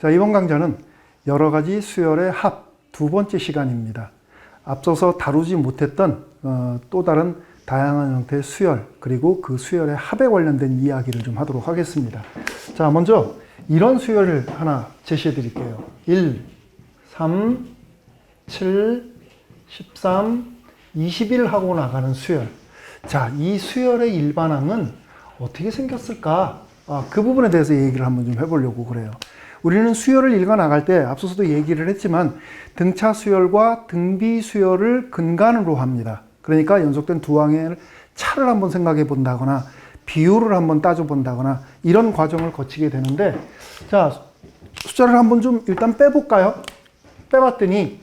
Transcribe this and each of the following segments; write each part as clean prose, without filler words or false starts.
자, 이번 강좌는 여러 가지 수열의 합 두 번째 시간입니다. 앞서서 다루지 못했던 또 다른 다양한 형태의 수열, 그리고 그 수열의 합에 관련된 이야기를 좀 하도록 하겠습니다. 자, 먼저 이런 수열을 하나 제시해 드릴게요. 1, 3, 7, 13, 21 하고 나가는 수열. 자, 이 수열의 일반항은 어떻게 생겼을까? 그 부분에 대해서 얘기를 한번 좀 해보려고 그래요. 우리는 수열을 읽어 나갈 때 앞서서도 얘기를 했지만 등차 수열과 등비 수열을 근간으로 합니다. 그러니까 연속된 두 항의 차를 한번 생각해 본다거나 비율을 한번 따져 본다거나 이런 과정을 거치게 되는데, 자, 숫자를 한번 좀 일단 빼볼까요? 빼봤더니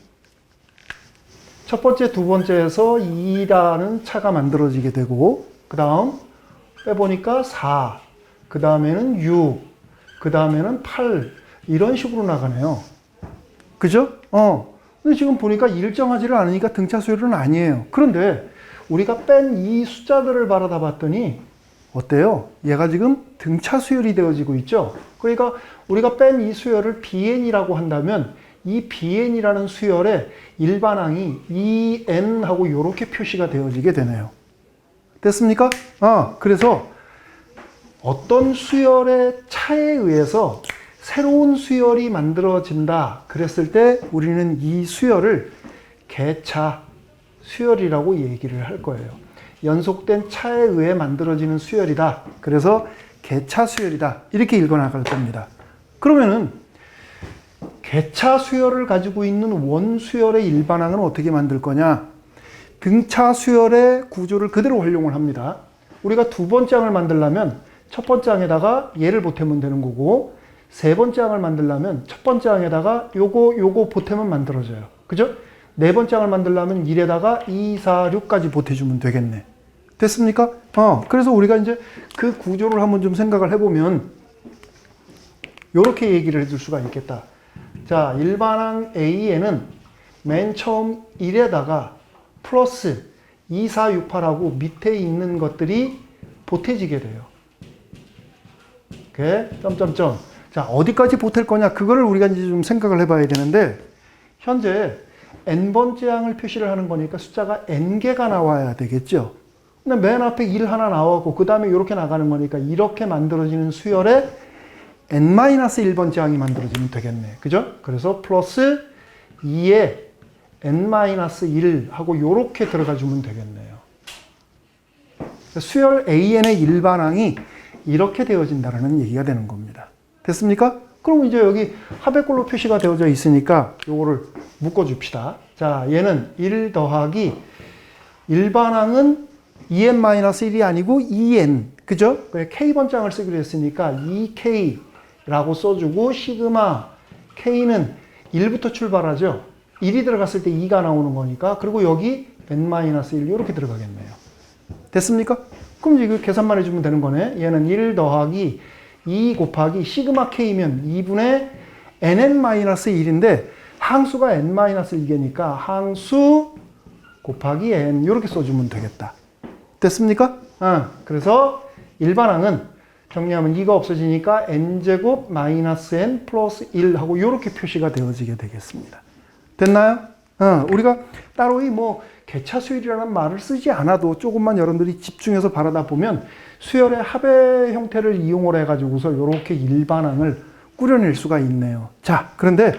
첫 번째, 두 번째에서 2라는 차가 만들어지게 되고, 그 다음 빼보니까 4, 그 다음에는 6, 그 다음에는 8, 이런 식으로 나가네요. 그죠? 근데 지금 보니까 일정하지를 않으니까 등차 수열은 아니에요. 그런데 우리가 뺀 이 숫자들을 바라다 봤더니 어때요? 얘가 지금 등차 수열이 되어지고 있죠? 그러니까 우리가 뺀 이 수열을 BN이라고 한다면 이 BN이라는 수열의 일반항이 EN하고 이렇게 표시가 되어지게 되네요. 됐습니까? 그래서 어떤 수열의 차에 의해서 새로운 수열이 만들어진다 그랬을 때 우리는 이 수열을 개차 수열이라고 얘기를 할 거예요. 연속된 차에 의해 만들어지는 수열이다. 그래서 개차 수열이다. 이렇게 읽어 나갈 겁니다. 그러면은 개차 수열을 가지고 있는 원 수열의 일반항은 어떻게 만들 거냐? 등차 수열의 구조를 그대로 활용을 합니다. 우리가 두 번째 항을 만들려면 첫 번째 항에다가 얘를 보태면 되는 거고, 세 번째 항을 만들려면 첫 번째 항에다가 요거 보태면 만들어져요. 그죠? 네 번째 항을 만들려면 1에다가 2, 4, 6까지 보태주면 되겠네. 됐습니까? 그래서 우리가 이제 그 구조를 한번 좀 생각을 해보면 요렇게 얘기를 해줄 수가 있겠다. 자, 일반항 A에는 맨 처음 1에다가 플러스 2, 4, 6, 8하고 밑에 있는 것들이 보태지게 돼요. 이렇게 점점점. 자, 어디까지 보탤 거냐? 그거를 우리가 이제 좀 생각을 해봐야 되는데, 현재 n번째 항을 표시를 하는 거니까 숫자가 n개가 나와야 되겠죠. 근데 맨 앞에 1 하나 나왔고 그 다음에 이렇게 나가는 거니까 이렇게 만들어지는 수열에 n-1번째 항이 만들어지면 되겠네. 그죠? 그래서 플러스 2에 n-1 하고 이렇게 들어가 주면 되겠네요. 수열 AN의 일반항이 이렇게 되어진다는 얘기가 되는 겁니다. 됐습니까? 그럼 이제 여기 합의꼴로 표시가 되어져 있으니까 요거를 묶어줍시다. 자, 얘는 1 더하기 일반항은 2n-1이 아니고 2n. 그죠? K번장을 쓰기로 했으니까 2K라고 써주고, 시그마 K는 1부터 출발하죠. 1이 들어갔을 때 2가 나오는 거니까. 그리고 여기 n-1 이렇게 들어가겠네요. 됐습니까? 그럼 이거 계산만 해주면 되는 거네. 얘는 1 더하기 2 곱하기 시그마 K면 2분의 nn-1인데 항수가 n-1개니까 항수 곱하기 n 이렇게 써주면 되겠다. 됐습니까? 그래서 일반항은 정리하면 2가 없어지니까 n제곱 마이너스 n 플러스 1 하고 이렇게 표시가 되어지게 되겠습니다. 됐나요? 우리가 따로 개차 수열이라는 말을 쓰지 않아도 조금만 여러분들이 집중해서 바라다 보면 수열의 합의 형태를 이용을 해가지고서 이렇게 일반항을 꾸려낼 수가 있네요. 자, 그런데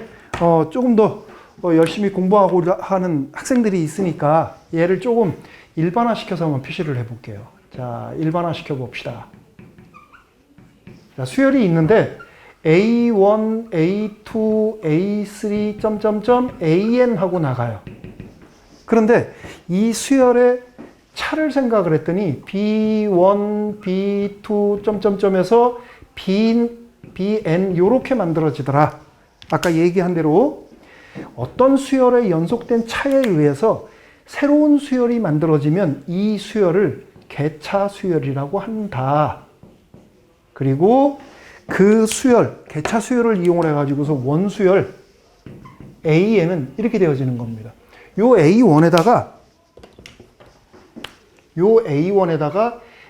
조금 더 열심히 공부하고 하는 학생들이 있으니까 얘를 조금 일반화시켜서 한번 표시를 해볼게요. 자, 일반화시켜 봅시다. 자, 수열이 있는데 A1, A2, A3, 점점점, AN 하고 나가요. 그런데 이 수열의 차를 생각을 했더니 B1, B2, 점점점에서 BN 이렇게 만들어지더라. 아까 얘기한 대로 어떤 수열의 연속된 차에 의해서 새로운 수열이 만들어지면 이 수열을 개차 수열이라고 한다. 그리고 그 수열, 개차 수열을 이용을 해가지고서 원수열 A에는 이렇게 되어지는 겁니다. 요 A1에다가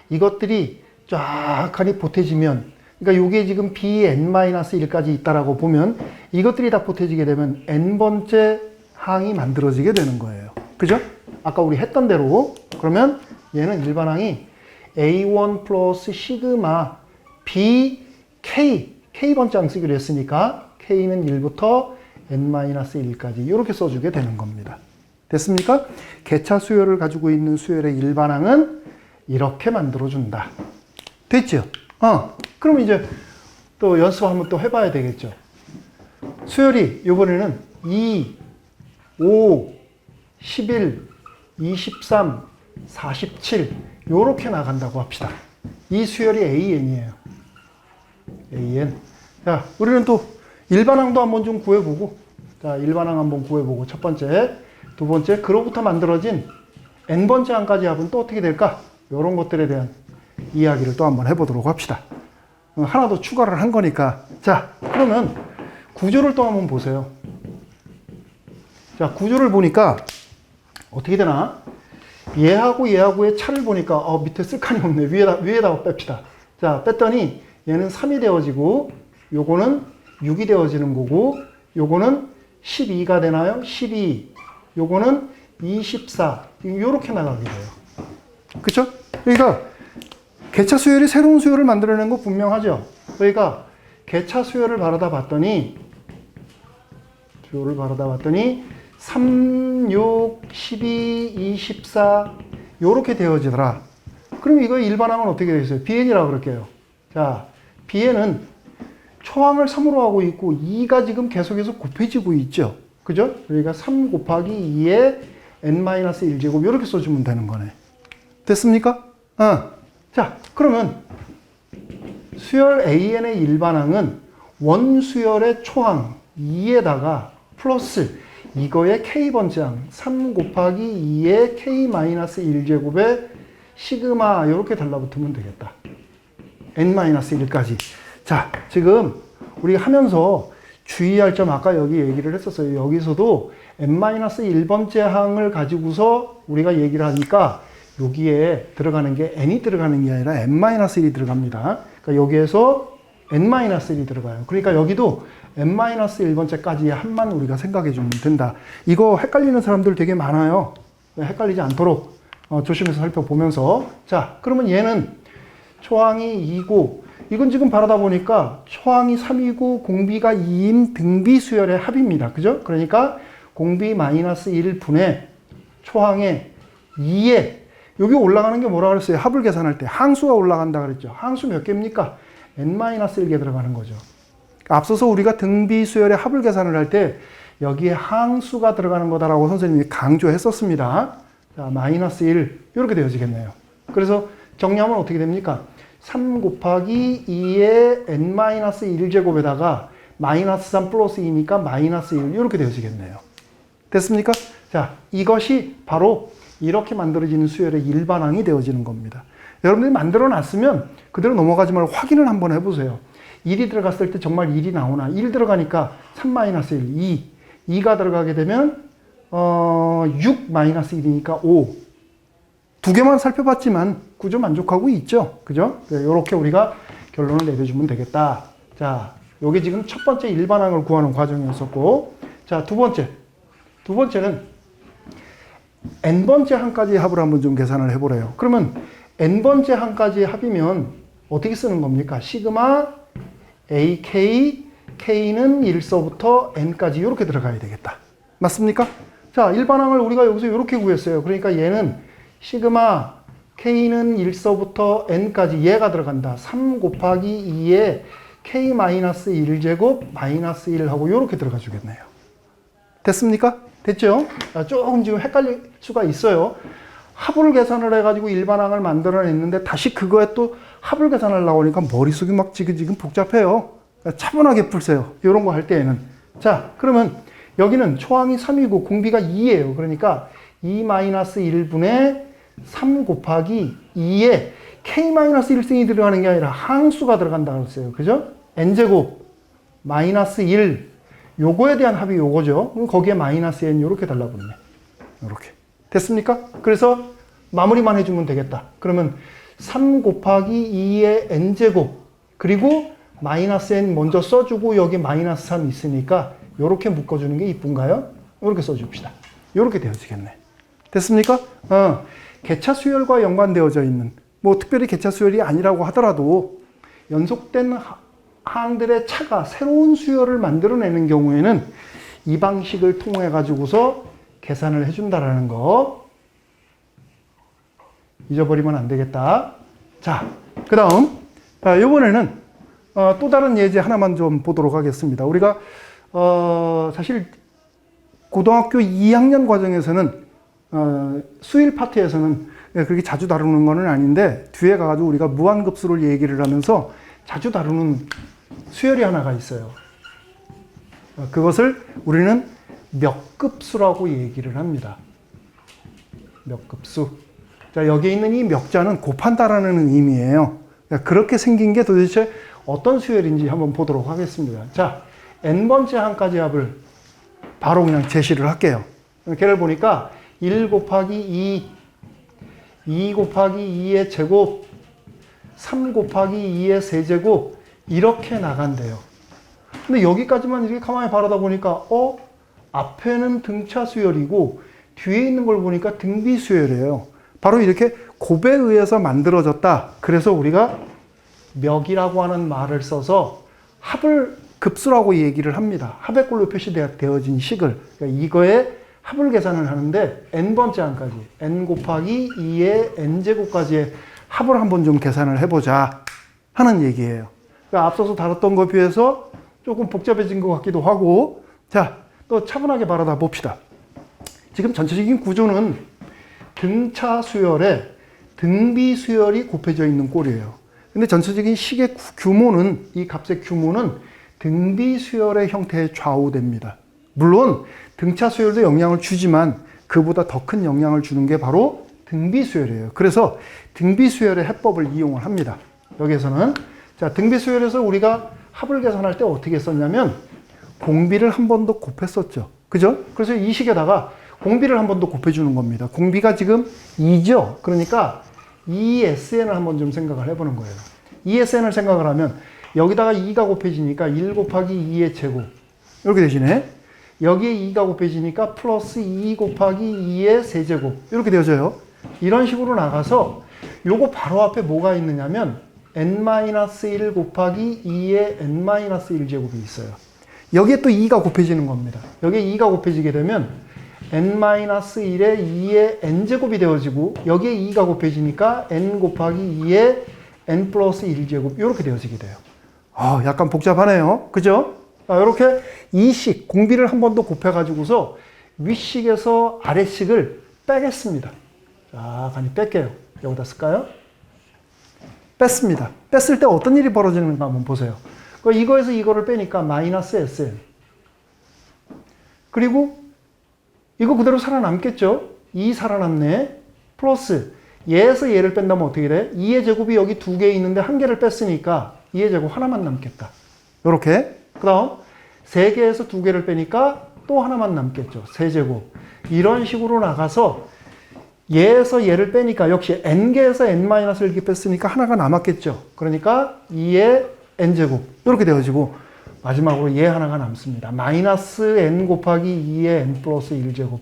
이것들이 쫙하니 보태지면 그러니까 요게 지금 bn-1까지 있다라고 보면 이것들이 다 보태지게 되면 n번째 항이 만들어지게 되는 거예요. 그죠? 아까 우리 했던 대로. 그러면 얘는 일반항이 a1 플러스 시그마 bk, k번째 항 쓰기로 했으니까 k는 1부터 n-1까지 이렇게 써주게 되는 겁니다. 됐습니까? 개차 수열을 가지고 있는 수열의 일반항은 이렇게 만들어준다. 됐죠? 그럼 이제 또 연습 한번 또 해봐야 되겠죠. 수열이 이번에는 2, 5, 11, 23, 47 요렇게 나간다고 합시다. 이 수열이 AN이에요. AN. 자, 우리는 또 일반항도 한번 좀 구해보고, 자, 일반항 한번 구해보고, 첫 번째, 두 번째, 그로부터 만들어진 n번째 항까지 합은 또 어떻게 될까? 이런 것들에 대한 이야기를 또 한번 해보도록 합시다. 하나 더 추가를 한 거니까. 자, 그러면 구조를 또 한번 보세요. 자, 구조를 보니까 어떻게 되나? 얘하고의 차를 보니까 밑에 쓸 칸이 없네. 위에다가 뺍시다. 자, 뺐더니 얘는 3이 되어지고 요거는 6이 되어지는 거고 요거는 12가 되나요? 12. 요거는 24. 요렇게 나가게 돼요. 그쵸? 그러니까 개차 수열이 새로운 수열을 만들어낸 거 분명하죠? 그러니까 개차 수열을 바라다 봤더니 3, 6, 12, 24 요렇게 되어지더라. 그럼 이거 일반항은 어떻게 되어 있어요? bn이라고 그럴게요. 자, bn은 초항을 3으로 하고 있고 2가 지금 계속해서 곱해지고 있죠. 그죠? 그러니까 3 곱하기 2의 n-1제곱 이렇게 써주면 되는 거네. 됐습니까? 자, 그러면 수열 AN의 일반항은 원수열의 초항 2에다가 플러스 이거의 k번째 항 3 곱하기 2의 k-1제곱에 시그마 이렇게 달라붙으면 되겠다. n-1까지. 자, 지금 우리가 하면서 주의할 점 아까 여기 얘기를 했었어요. 여기서도 n-1번째 항을 가지고서 우리가 얘기를 하니까 여기에 들어가는 게 n이 들어가는 게 아니라 n-1이 들어갑니다. 그러니까 여기에서 n-1이 들어가요. 그러니까 여기도 n-1번째까지의 항만 우리가 생각해 주면 된다. 이거 헷갈리는 사람들 되게 많아요. 헷갈리지 않도록 조심해서 살펴보면서. 자, 그러면 얘는 초항이 2고 이건 지금 바라다 보니까 초항이 3이고 공비가 2인 등비 수열의 합입니다. 그죠? 그러니까 공비 -1분의 초항의 2에 여기 올라가는 게 뭐라 그랬어요? 합을 계산할 때 항수가 올라간다 그랬죠. 항수 몇 개입니까? n-1개 들어가는 거죠. 앞서서 우리가 등비 수열의 합을 계산을 할 때 여기에 항수가 들어가는 거다라고 선생님이 강조했었습니다. 자, -1 이렇게 되어지겠네요. 그래서 정리하면 어떻게 됩니까? 3 곱하기 2의 n-1제곱에다가 -3 플러스 2니까 -1 이렇게 되어지겠네요. 됐습니까? 자, 이것이 바로 이렇게 만들어지는 수열의 일반항이 되어지는 겁니다. 여러분들이 만들어 놨으면 그대로 넘어가지 말고 확인을 한번 해보세요. 1이 들어갔을 때 정말 1이 나오나? 1 들어가니까 3-1, 2. 2가 들어가게 되면 6-1이니까 5. 두 개만 살펴봤지만 구조 만족하고 있죠. 그죠? 이렇게 우리가 결론을 내려주면 되겠다. 자, 요게 지금 첫 번째 일반항을 구하는 과정이었었고, 자, 두 번째는 n번째 항까지 합을 한번 좀 계산을 해보래요. 그러면 n번째 항까지 합이면 어떻게 쓰는 겁니까? 시그마 AK, K는 1서부터 N까지 이렇게 들어가야 되겠다. 맞습니까? 자, 일반항을 우리가 여기서 이렇게 구했어요. 그러니까 얘는 시그마 K는 1서부터 N까지 얘가 들어간다. 3 곱하기 2에 K-1제곱 마이너스 1하고 이렇게 들어가 주겠네요. 됐습니까? 됐죠? 자, 조금 지금 헷갈릴 수가 있어요. 합을 계산을 해가지고 일반항을 만들어냈는데 다시 그거에 또 합을 계산하려고 하니까 머릿속이 막 지금 복잡해요. 차분하게 풀세요. 이런 거 할 때에는. 자, 그러면 여기는 초항이 3이고 공비가 2예요. 그러니까 2-1분의 3 곱하기 2에 K-1승이 들어가는 게 아니라 항수가 들어간다고 했어요. 그죠? N제곱 마이너스 1 요거에 대한 합이 요거죠. 그럼 거기에 마이너스 N 요렇게 달라붙네. 요렇게. 됐습니까? 그래서 마무리만 해주면 되겠다. 그러면 3 곱하기 2의 N제곱 그리고 마이너스 n 먼저 써주고 여기 마이너스 3 있으니까 이렇게 묶어주는 게 이쁜가요? 이렇게 써줍시다. 이렇게 되어지겠네. 됐습니까? 개차 수열과 연관되어져 있는, 뭐 특별히 개차 수열이 아니라고 하더라도 연속된 항들의 차가 새로운 수열을 만들어내는 경우에는 이 방식을 통해 가지고서 계산을 해준다라는 거 잊어버리면 안 되겠다. 자, 그 다음 이번에는 또 다른 예제 하나만 좀 보도록 하겠습니다. 우리가 사실 고등학교 2학년 과정에서는 수일 파트에서는 그렇게 자주 다루는 건 아닌데 뒤에 가가지고 우리가 무한급수를 얘기를 하면서 자주 다루는 수열이 하나가 있어요. 그것을 우리는 몇 급수라고 얘기를 합니다. 몇 급수. 자, 여기 있는 이 몇 자는 곱한다라는 의미예요. 그렇게 생긴 게 도대체 어떤 수열인지 한번 보도록 하겠습니다. 자, n번째 항까지 합을 바로 그냥 제시를 할게요. 걔를 보니까 1 곱하기 2 곱하기 2의 제곱, 3 곱하기 2의 세제곱 이렇게 나간대요. 근데 여기까지만 이렇게 가만히 바라다 보니까 앞에는 등차 수열이고 뒤에 있는 걸 보니까 등비 수열이에요. 바로 이렇게 곱에 의해서 만들어졌다. 그래서 우리가 멱이라고 하는 말을 써서 합을 급수라고 얘기를 합니다. 합의 꼴로 표시되어진 식을. 그러니까 이거에 합을 계산을 하는데 n번째 항까지 n 곱하기 2의 n제곱까지의 합을 한번 좀 계산을 해보자 하는 얘기예요. 그러니까 앞서서 다뤘던 것에 비해서 조금 복잡해진 것 같기도 하고, 자, 또 차분하게 바라다 봅시다. 지금 전체적인 구조는 등차 수열에 등비 수열이 곱해져 있는 꼴이에요. 근데 전체적인 식의 규모는, 이 값의 규모는 등비 수열의 형태에 좌우됩니다. 물론 등차 수열도 영향을 주지만 그보다 더 큰 영향을 주는 게 바로 등비 수열이에요. 그래서 등비 수열의 해법을 이용을 합니다. 여기에서는 자, 등비 수열에서 우리가 합을 계산할 때 어떻게 했었냐면 공비를 한 번 더 곱했었죠. 그죠? 그래서 이 식에다가 공비를 한 번 더 곱해주는 겁니다. 공비가 지금 2죠. 그러니까 2SN을 한번 좀 생각을 해보는 거예요. 2SN을 생각을 하면 여기다가 2가 곱해지니까 1 곱하기 2의 제곱 이렇게 되시네. 여기에 2가 곱해지니까 플러스 2 곱하기 2의 세제곱 이렇게 되어져요. 이런 식으로 나가서 요거 바로 앞에 뭐가 있느냐면 n-1 곱하기 2의 n-1제곱이 있어요. 여기에 또 2가 곱해지는 겁니다. 여기에 2가 곱해지게 되면 n-1의 2의 n제곱이 되어지고 여기에 2가 곱해지니까 n 곱하기 2의 n 플러스 1제곱 이렇게 되어지게 돼요. 약간 복잡하네요. 그죠? 이렇게 이 식, 공비를 한 번 더 곱해가지고서 윗식에서 아래식을 빼겠습니다. 자, 간이 뺄게요. 여기다 쓸까요? 뺐습니다. 뺐을 때 어떤 일이 벌어지는가 한번 보세요. 이거에서 이거를 빼니까 마이너스 SN. 그리고 이거 그대로 살아남겠죠? 2 살아남네. 플러스 얘에서 얘를 뺀다면 어떻게 돼? 2의 제곱이 여기 2개 있는데 1개를 뺐으니까 2의 제곱 하나만 남겠다. 요렇게. 그 다음 3개에서 2개를 빼니까 또 하나만 남겠죠. 세제곱. 이런 식으로 나가서 얘에서 얘를 빼니까 역시 n개에서 n-를 이렇게 뺐으니까 하나가 남았겠죠. 그러니까 2의 n제곱 이렇게 되어지고 마지막으로 얘 하나가 남습니다. 마이너스 n 곱하기 2의 n 플러스 1제곱.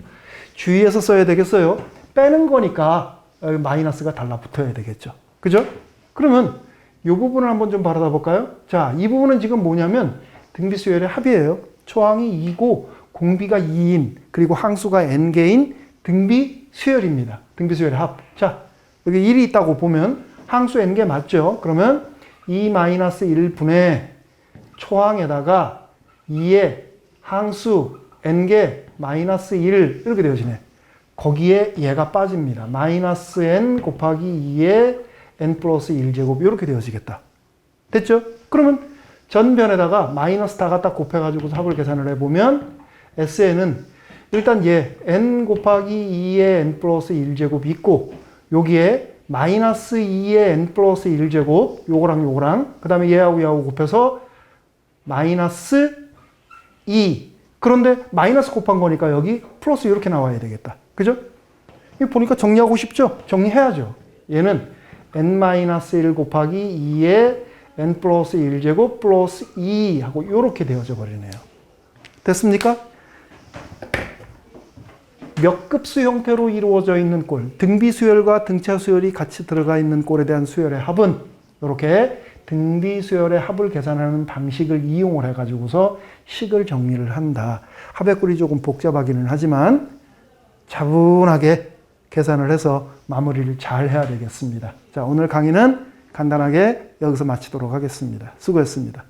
주의해서 써야 되겠어요. 빼는 거니까 마이너스가 달라붙어야 되겠죠. 그죠? 그러면 이 부분을 한번 좀 바라다 볼까요? 자, 이 부분은 지금 뭐냐면 등비수열의 합이에요. 초항이 2고 공비가 2인 그리고 항수가 n개인 등비수열입니다. 등비수열의 합. 자, 여기 1이 있다고 보면 항수 n개 맞죠? 그러면 2-1분의 초항에다가 2의 항수 n개 마이너스 1 이렇게 되어지네. 거기에 얘가 빠집니다. 마이너스 n 곱하기 2의 n 플러스 1제곱 이렇게 되어지겠다. 됐죠? 그러면 전변에다가 마이너스 다 갖다 곱해가지고 합을 계산을 해보면 SN은 일단 얘 n 곱하기 2의 n 플러스 1제곱이 있고 여기에 마이너스 2의 n 플러스 1제곱 요거랑 그 다음에 얘하고 곱해서 마이너스 2. 그런데 마이너스 곱한 거니까 여기 플러스 이렇게 나와야 되겠다. 그죠? 이거 보니까 정리하고 싶죠? 정리해야죠. 얘는 n-1 곱하기 2의 n 플러스 1제곱 플러스 2 하고 이렇게 되어져 버리네요. 됐습니까? 몇 급수 형태로 이루어져 있는 꼴, 등비 수열과 등차 수열이 같이 들어가 있는 꼴에 대한 수열의 합은 이렇게 등비 수열의 합을 계산하는 방식을 이용을 해가지고서 식을 정리를 한다. 합의 꼴이 조금 복잡하기는 하지만 차분하게 계산을 해서 마무리를 잘 해야 되겠습니다. 자, 오늘 강의는 간단하게 여기서 마치도록 하겠습니다. 수고했습니다.